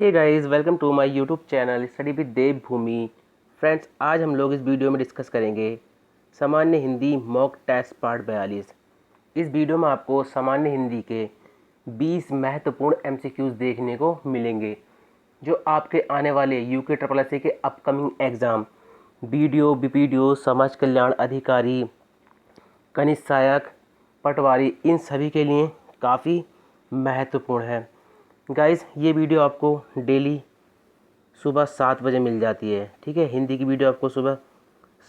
Hey guys, welcome to my YouTube channel study with Dev Bhoomi. Friends, आज हम लोग इस वीडियो में डिस्कस करेंगे सामान्य हिंदी मॉक टेस्ट पार्ट 42। इस वीडियो में आपको सामान्य हिंदी के 20 महत्वपूर्ण एमसीक्यूज देखने को मिलेंगे जो आपके आने वाले यूके ट्रिपल एससी के अपकमिंग एग्ज़ाम बीडीओ, समाज कल्याण अधिकारी, कनिष्ठ सहायक, पटवारी, इन सभी के लिए काफ़ी महत्वपूर्ण है। गाइस, ये वीडियो आपको डेली सुबह 7 बजे मिल जाती है। ठीक है, हिंदी की वीडियो आपको सुबह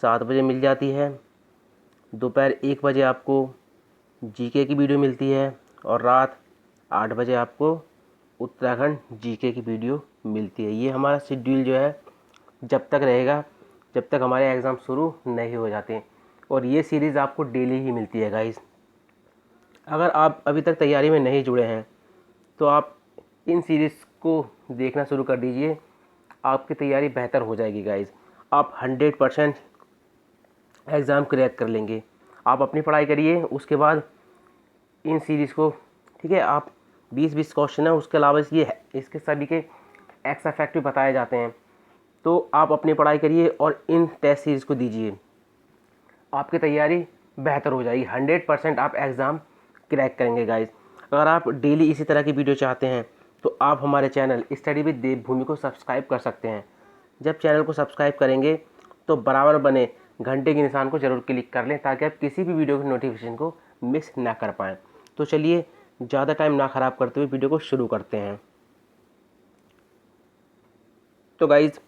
7 बजे मिल जाती है। दोपहर 1 बजे आपको जीके की वीडियो मिलती है और रात 8 बजे आपको उत्तराखंड जीके की वीडियो मिलती है। ये हमारा शेड्यूल जो है जब तक रहेगा जब तक हमारे एग्ज़ाम शुरू नहीं हो जाते, और ये सीरीज़ आपको डेली ही मिलती है गाइस। अगर आप अभी तक तैयारी में नहीं जुड़े हैं तो आप इन सीरीज़ को देखना शुरू कर दीजिए, आपकी तैयारी बेहतर हो जाएगी गाइस। आप 100% एग्ज़ाम क्रैक कर लेंगे। आप अपनी पढ़ाई करिए, उसके बाद इन सीरीज़ को, ठीक है, आप 20-20 क्वेश्चन है, उसके अलावा इसके सभी के एक्स फैक्ट भी बताए जाते हैं। तो आप अपनी पढ़ाई करिए और इन टेस्ट सीरीज़ को दीजिए, आपकी तैयारी बेहतर हो जाएगी। 100% आप एग्ज़ाम क्रैक करेंगे गाइस। अगर आप डेली इसी तरह की वीडियो चाहते हैं तो आप हमारे चैनल स्टडी विद देव भूमि को सब्सक्राइब कर सकते हैं। जब चैनल को सब्सक्राइब करेंगे तो बराबर बने घंटे के निशान को ज़रूर क्लिक कर लें ताकि आप किसी भी वीडियो की नोटिफिकेशन को मिस ना कर पाएँ। तो चलिए, ज़्यादा टाइम ना ख़राब करते हुए वीडियो को शुरू करते हैं। तो गाइज़,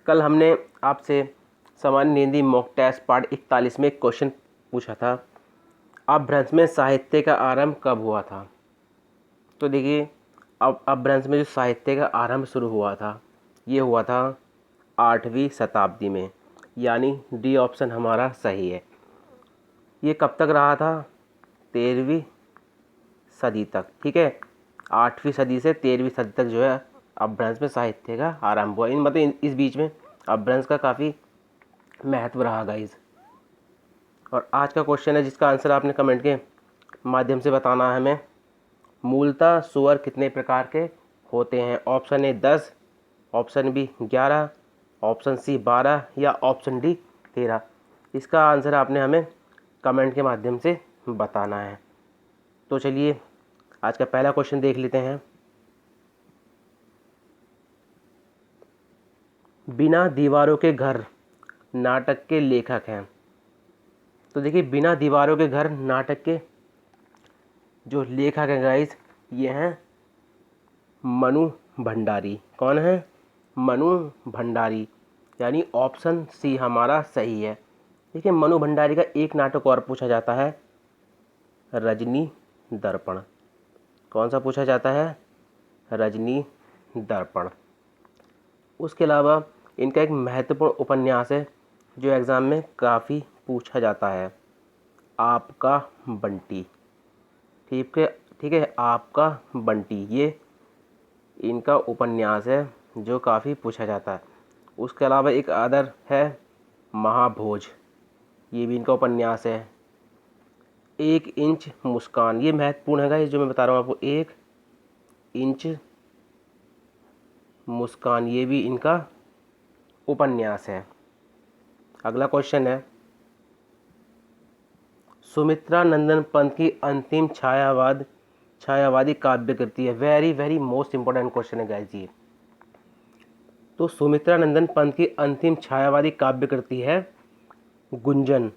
कल हमने आपसे सामान्य हिंदी मॉक टेस्ट पार्ट 41 में एक क्वेश्चन पूछा था, अपभ्रंश में साहित्य का आरंभ कब हुआ था। तो देखिए, अब अपभ्रंश में जो साहित्य का आरंभ शुरू हुआ था ये हुआ था 8वीं शताब्दी में, यानी डी ऑप्शन हमारा सही है। ये कब तक रहा था? 13वीं सदी तक। ठीक है, 8वीं सदी से 13वीं सदी तक जो है अपभ्रंश में साहित्य का आरंभ हुआ। इस बीच में अपभ्रंश का काफ़ी महत्व रहा गाइज। और आज का क्वेश्चन है जिसका आंसर आपने कमेंट के माध्यम से बताना है हमें। मूलतः स्वर कितने प्रकार के होते हैं? Option A 10, option B 11, option C 12 या ऑप्शन डी 13। इसका आंसर आपने हमें कमेंट के माध्यम से बताना है। तो चलिए, आज का पहला क्वेश्चन देख लेते हैं। बिना दीवारों के घर नाटक के लेखक हैं। तो देखिए, बिना दीवारों के घर नाटक के जो लेखक हैं गाइस, ये हैं मनु भंडारी। कौन है? मनु भंडारी, यानी ऑप्शन सी हमारा सही है। देखिए, मनु भंडारी का एक नाटक और पूछा जाता है, रजनी दर्पण। कौन सा पूछा जाता है? रजनी दर्पण। उसके अलावा इनका एक महत्वपूर्ण उपन्यास है जो एग्ज़ाम में काफ़ी पूछा जाता है, आपका बंटी। ठीक है, ठीक है, आपका बंटी, ये इनका उपन्यास है जो काफ़ी पूछा जाता है। उसके अलावा एक अदर है महाभोज, ये भी इनका उपन्यास है। 1 इंच मुस्कान, ये महत्वपूर्ण है गाइस जो मैं बता रहा हूँ आपको। 1 इंच मुस्कान, ये भी इनका उपन्यास है। अगला क्वेश्चन है, सुमित्रा नंदन पंत की अंतिम छायावादी काव्य कृति है। Very very most important question है गाइस ये। तो सुमित्रा नंदन पंत की अंतिम छायावादी काव्य कृति है गुंजन,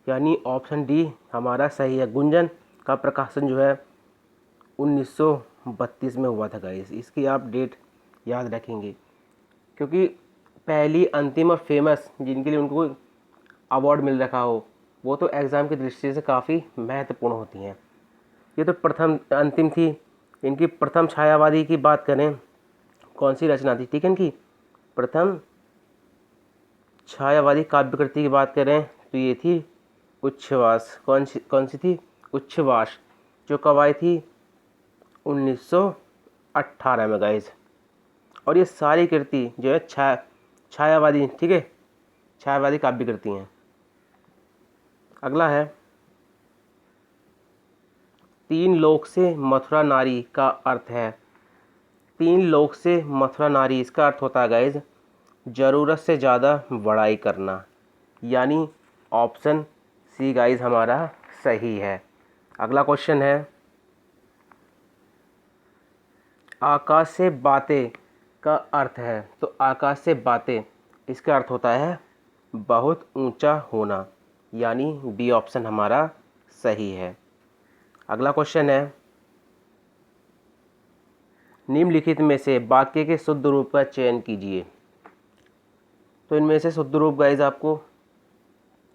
यानी ऑप्शन डी हमारा सही है। गुंजन का प्रकाशन जो है 1932 में हुआ था गाइस। इसकी आप डेट याद रखेंगे क्योंकि पहली, अंतिम और फेमस जिनके लिए उनको अवार्ड मिल रखा हो वो तो एग्ज़ाम की दृष्टि से काफ़ी महत्वपूर्ण होती हैं। ये तो प्रथम अंतिम थी। इनकी प्रथम छायावादी की बात करें, कौन सी रचना थी? ठीक है, इनकी प्रथम छायावादी काव्य कृति की बात करें तो ये थी उच्छ्वास। कौन सी थी? उच्छ्वास, जो कब आई थी? 1918 में गाइस। और ये सारी कृति जो है छायावादी, ठीक है, छायावादी काव्य कृति हैं। अगला है, 3 लोक से मथुरा नारी का अर्थ है। 3 लोग से मथुरा नारी, इसका अर्थ होता है गाइज ज़रूरत से ज़्यादा बड़ाई करना, यानी ऑप्शन सी गाइज हमारा सही है। अगला क्वेश्चन है, आकाश से बातें का अर्थ है। तो आकाश से बातें, इसका अर्थ होता है बहुत ऊंचा होना, यानी बी ऑप्शन हमारा सही है। अगला क्वेश्चन है, निम्नलिखित में से वाक्य के शुद्ध रूप का चयन कीजिए। तो इनमें से शुद्ध रूप गाइज आपको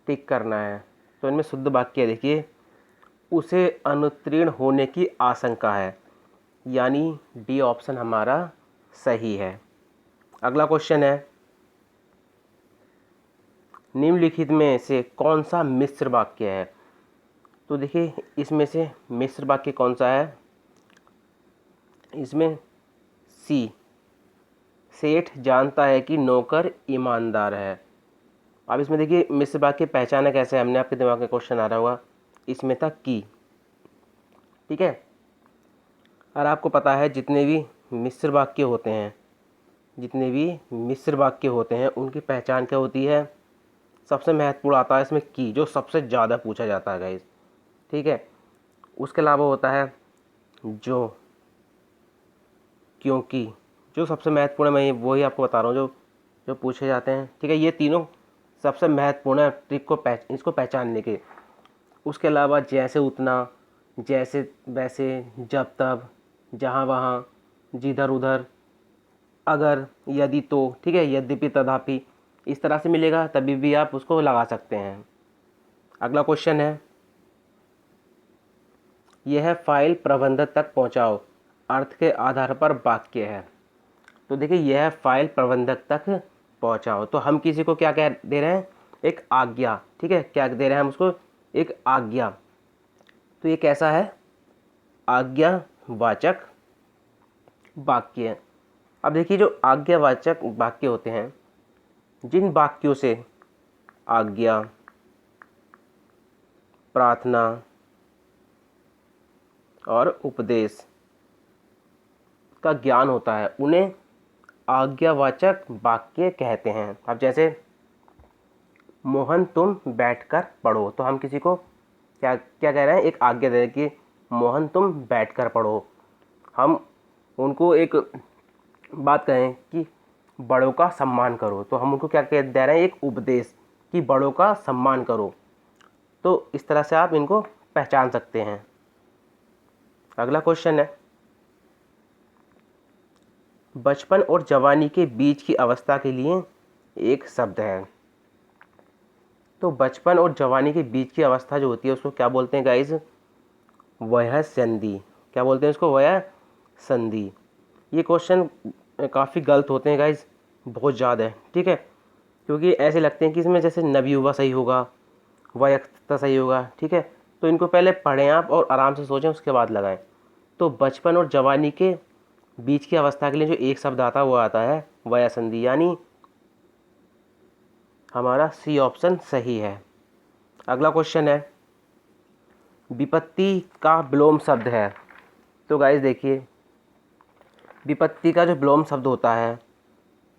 टिक करना है। तो इनमें शुद्ध वाक्य देखिए, उसे अनुत्तीर्ण होने की आशंका है, यानी डी ऑप्शन हमारा सही है। अगला क्वेश्चन है, निम्नलिखित में से कौन सा मिश्र वाक्य है। तो देखिए इसमें से मिश्र वाक्य कौन सा है, इसमें सी, सेठ जानता है कि नौकर ईमानदार है। अब इसमें देखिए मिश्र वाक्य पहचाना कैसे, हमने आपके दिमाग में क्वेश्चन आ रहा होगा, इसमें था की, ठीक है। और आपको पता है जितने भी मिश्र वाक्य होते हैं, जितने भी मिश्र वाक्य होते हैं उनकी पहचान क्या होती है, सबसे महत्वपूर्ण आता है इसमें की, जो सबसे ज़्यादा पूछा जाता है गाइस, ठीक है। उसके अलावा होता है जो, क्योंकि, जो सबसे महत्वपूर्ण है, मैं वही आपको बता रहा हूँ जो जो पूछे जाते हैं, ठीक है। ये तीनों सबसे महत्वपूर्ण है ट्रिक को इसको पहचानने के। उसके अलावा जैसे उतना, जैसे वैसे, जब तब, जहाँ वहाँ, जिधर उधर, अगर, यदि तो, ठीक है, यद्यपि तथापि, इस तरह से मिलेगा तभी भी आप उसको लगा सकते हैं। अगला क्वेश्चन है, यह फाइल प्रबंधक तक पहुंचाओ, अर्थ के आधार पर वाक्य है। तो देखिए यह फाइल प्रबंधक तक पहुंचाओ, तो हम किसी को क्या कह दे रहे हैं, एक आज्ञा, ठीक है, क्या दे रहे हैं हम उसको, एक आज्ञा। तो ये कैसा है, आज्ञावाचक वाक्य। अब देखिए जो आज्ञावाचक वाक्य होते हैं, जिन वाक्यों से आज्ञा, प्रार्थना और उपदेश का ज्ञान होता है, उन्हें आज्ञावाचक वाक्य कहते हैं। अब जैसे मोहन तुम बैठकर पढ़ो, तो हम किसी को क्या क्या कह रहे हैं, एक आज्ञा दे रहे हैं कि मोहन तुम बैठकर पढ़ो। हम उनको एक बात कहें कि बड़ों का सम्मान करो, तो हम उनको क्या कह दे रहे हैं, एक उपदेश कि बड़ों का सम्मान करो। तो इस तरह से आप इनको पहचान सकते हैं। अगला क्वेश्चन है, बचपन और जवानी के बीच की अवस्था के लिए एक शब्द है। तो बचपन और जवानी के बीच की अवस्था जो होती है उसको क्या बोलते हैं गाइज, वयः संधि। क्या बोलते हैं उसको, वयः संधि। ये क्वेश्चन काफ़ी गलत होते हैं गाइज, बहुत ज़्यादा है, ठीक है, क्योंकि ऐसे लगते हैं कि इसमें जैसे नवयुवा सही होगा, वयस्कता सही होगा, ठीक है। तो इनको पहले पढ़ें आप और आराम से सोचें, उसके बाद लगाएं। तो बचपन और जवानी के बीच की अवस्था के लिए जो एक शब्द आता है वो आता है वयः संधि, यानी हमारा सी ऑप्शन सही है। अगला क्वेश्चन है, विपत्ति का विलोम शब्द है। तो गाइस देखिए विपत्ति का जो विलोम शब्द होता है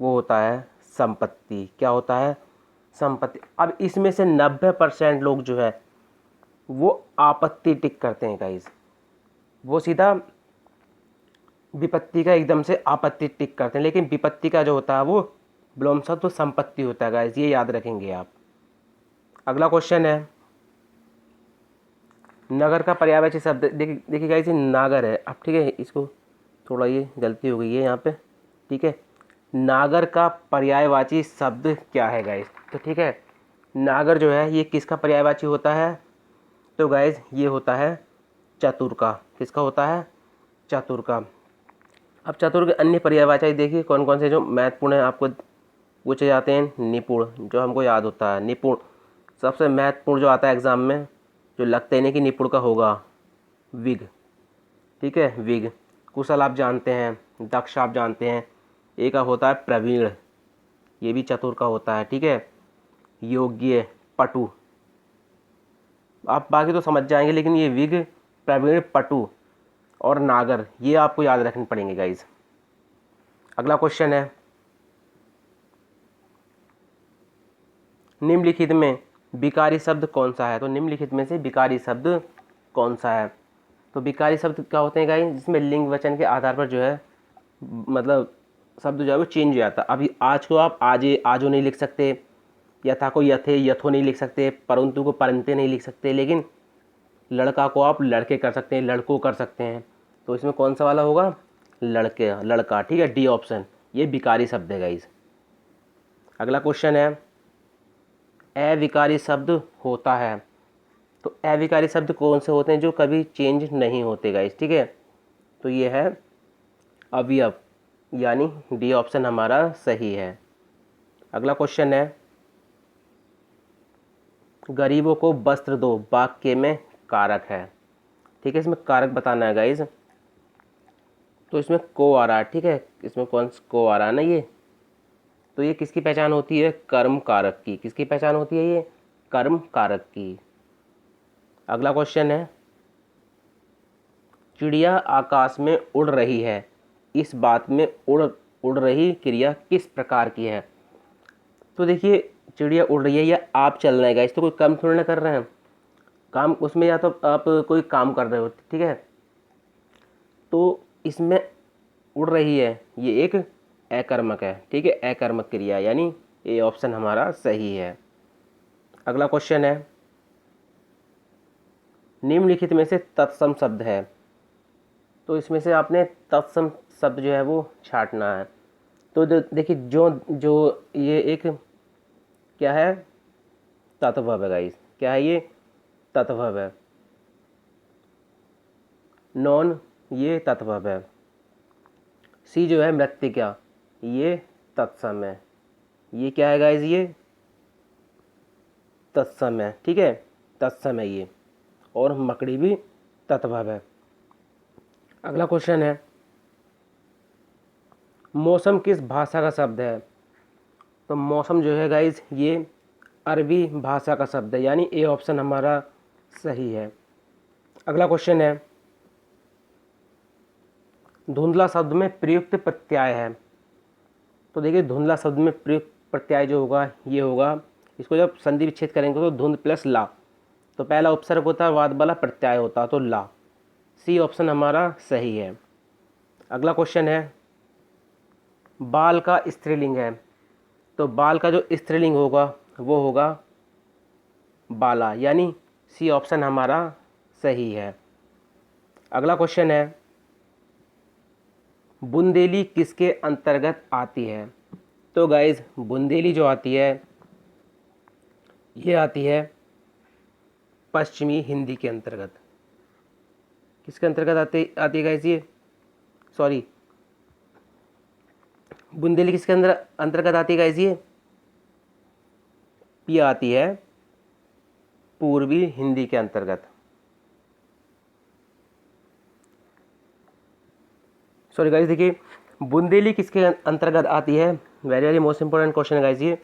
वो होता है संपत्ति। क्या होता है, संपत्ति। अब इसमें से 90% लोग जो है वो आपत्ति टिक करते हैं गाइस, वो सीधा विपत्ति का एकदम से आपत्ति टिक करते हैं, लेकिन विपत्ति का जो होता है वो विलोम शब्द तो संपत्ति होता है गाइस, ये याद रखेंगे आप। अगला क्वेश्चन है, नगर का पर्यायवाची शब्द, देखिए गाइस ये नागर है। अब ठीक है, इसको थोड़ा ये गलती हो गई है यहाँ पे, ठीक है। नागर का पर्यायवाची शब्द क्या है गाइस, तो ठीक है, नागर जो है ये किसका पर्यायवाची होता है, तो गाइस ये होता है चतुर का। किसका होता है, चतुर का। अब चतुर के अन्य पर्यायवाची देखिए कौन कौन से जो महत्वपूर्ण है आपको पूछे जाते हैं, निपुण, जो हमको याद होता है, निपुण सबसे महत्वपूर्ण जो आता है एग्जाम में, जो लगता ही नहीं कि निपुण का होगा, विग, ठीक है, विग। कुशल आप जानते हैं, दक्ष आप जानते हैं, एक होता है प्रवीण, ये भी चतुर का होता है, ठीक है। योग्य, पटु, आप बाकी तो समझ जाएंगे, लेकिन ये विग, प्रवीण, पटु और नागर ये आपको याद रखने पड़ेंगे गाइज। अगला क्वेश्चन है, निम्नलिखित में विकारी शब्द कौन सा है। तो निम्नलिखित में से विकारी शब्द कौन सा है। तो विकारी शब्द क्या होते हैं गाइस, जिसमें लिंग वचन के आधार पर जो है मतलब शब्द जो है वो चेंज हो जाता है। अभी आज को आप आजे आजो नहीं लिख सकते, यथा को यथे यथो नहीं लिख सकते, परंतु को परंते नहीं लिख सकते, लेकिन लड़का को आप लड़के कर सकते हैं, लड़कों कर सकते हैं। तो इसमें कौन सा वाला होगा, लड़के लड़का, ठीक है, डी ऑप्शन, ये विकारी शब्द है गाइस। अगला क्वेश्चन है, अविकारी शब्द होता है। तो अविकारी शब्द कौन से होते हैं, जो कभी चेंज नहीं होते गाइस, ठीक है। तो ये है अवयव, यानी डी ऑप्शन हमारा सही है। अगला क्वेश्चन है, गरीबों को वस्त्र दो वाक्य में कारक है, ठीक है। इसमें कारक बताना है गाइस। तो इसमें को आ रहा है, ठीक है, इसमें कौन को आ रहा है ना ये। तो ये किसकी पहचान होती है, कर्म कारक की। किसकी पहचान होती है ये, कर्म कारक की। अगला क्वेश्चन है, चिड़िया आकाश में उड़ रही है, इस बात में उड़ रही क्रिया किस प्रकार की है। तो देखिए, चिड़िया उड़ रही है या आप चल रहे हैं गाइस, तो कोई काम थोड़ी ना कर रहे हैं, काम उसमें या तो आप कोई काम कर रहे हो, ठीक है। तो इसमें उड़ रही है, ये एक अकर्मक है, ठीक है, अकर्मक क्रिया, यानी ये ऑप्शन हमारा सही है। अगला क्वेश्चन है, निम्नलिखित में से तत्सम शब्द है। तो इसमें से आपने तत्सम शब्द जो है वो छांटना है। तो देखिए, जो जो ये एक क्या है, तत्वभ है गाइस। क्या है ये, तत्वभ है। नॉन, ये तत्वभ है। सी जो है मृत्तिका, ये तत्सम है। ये क्या है गाइस, ये तत्सम है, ठीक है, तत्सम है ये। और मकड़ी भी तत्वभ है। अगला क्वेश्चन है, मौसम किस भाषा का शब्द है। तो मौसम जो है गाइस, ये अरबी भाषा का शब्द है, यानी ए ऑप्शन हमारा सही है। अगला क्वेश्चन है, धुंधला शब्द में प्रयुक्त प्रत्यय है। तो देखिए, धुंधला शब्द में प्रयुक्त प्रत्यय जो होगा ये होगा, इसको जब संधि विच्छेद करेंगे तो धुंध प्लस ला, तो पहला उपसर्ग होता है, बाद वाला प्रत्यय होता, तो ला। सी ऑप्शन हमारा सही है। अगला क्वेश्चन है, बाल का स्त्रीलिंग है। तो बाल का जो स्त्रीलिंग होगा वो होगा बाला, यानी सी ऑप्शन हमारा सही है। अगला क्वेश्चन है, बुंदेली किसके अंतर्गत आती है। तो गाइज, बुंदेली जो आती है ये आती है पश्चिमी हिंदी के अंतर्गत। किसके अंतर्गत आती है गाइज, ये सॉरी, बुंदेली किसके अंतर्गत आती है गाइज, ये आती है पूर्वी हिंदी के अंतर्गत। सॉरी गाइज, देखिए, बुंदेली किसके अंतर्गत आती है, very very most important question है गाइज ये।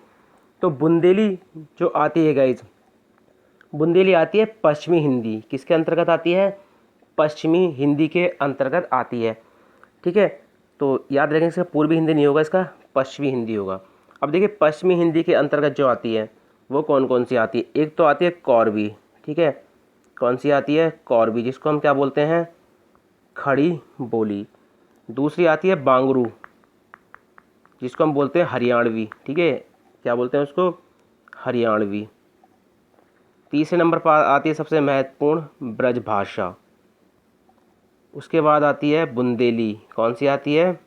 तो बुंदेली जो आती है गाइज, बुंदेली आती है पश्चिमी हिंदी। किसके अंतर्गत आती है, पश्चिमी हिंदी के अंतर्गत आती है, ठीक है। तो याद रखें, इसका पूर्वी हिंदी नहीं होगा, इसका पश्चिमी हिंदी होगा। अब देखिए, पश्चिमी हिंदी के अंतर्गत जो आती है वो कौन कौन सी आती है। एक तो आती है कौरवी, ठीक है, कौन सी आती है, कौरवी, जिसको हम क्या बोलते हैं, खड़ी बोली। दूसरी आती है बांगरू, जिसको हम बोलते हैं हरियाणवी, ठीक है, क्या बोलते हैं उसको, हरियाणवी। तीसरे नंबर पर आती है सबसे महत्वपूर्ण ब्रजभाषा। उसके बाद आती है बुंदेली, कौन सी आती है,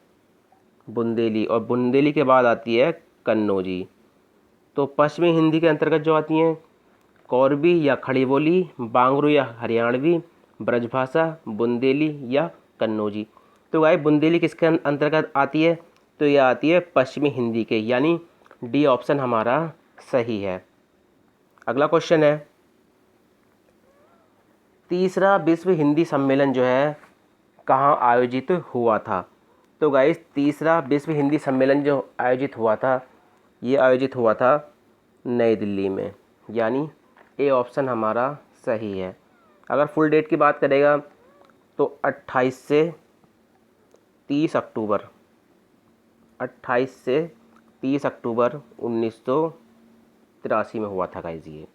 बुंदेली। और बुंदेली के बाद आती है कन्नौजी। तो पश्चिमी हिंदी के अंतर्गत जो आती हैं, कौरवी या खड़ी बोली, बांगरू या हरियाणवी, ब्रजभाषा, बुंदेली या कन्नौजी। तो गाय, बुंदेली किसके अंतर्गत आती है, तो यह आती है पश्चिमी हिंदी के, यानी डी ऑप्शन हमारा सही है। अगला क्वेश्चन है, तीसरा विश्व हिंदी सम्मेलन जो है कहाँ आयोजित हुआ था। तो गाइस, तीसरा विश्व हिंदी सम्मेलन जो आयोजित हुआ था ये आयोजित हुआ था नई दिल्ली में, यानी ए ऑप्शन हमारा सही है। अगर फुल डेट की बात करेगा तो 28 से 30 अक्टूबर 28 से 30 अक्टूबर 1983 में हुआ था गाइस ये।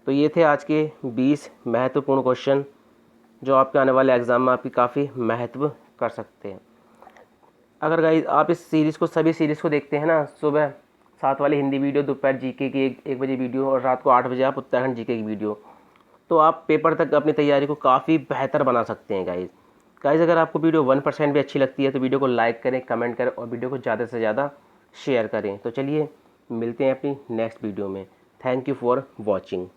तो ये थे आज के 20 महत्वपूर्ण क्वेश्चन जो आपके आने वाले एग्ज़ाम में आपकी काफ़ी महत्व कर सकते हैं। अगर गाइस आप इस सीरीज़ को सभी सीरीज़ को देखते हैं ना, सुबह 7 वाली हिंदी वीडियो, दोपहर जीके की 1 बजे वीडियो और रात को 8 बजे आप उत्तराखंड जीके की वीडियो, तो आप पेपर तक अपनी तैयारी को काफ़ी बेहतर बना सकते हैं गाइस। अगर आपको वीडियो 1% भी अच्छी लगती है तो वीडियो को लाइक करें, कमेंट करें और वीडियो को ज़्यादा से ज़्यादा शेयर करें। तो चलिए मिलते हैं अपनी नेक्स्ट वीडियो में। Thank you for watching.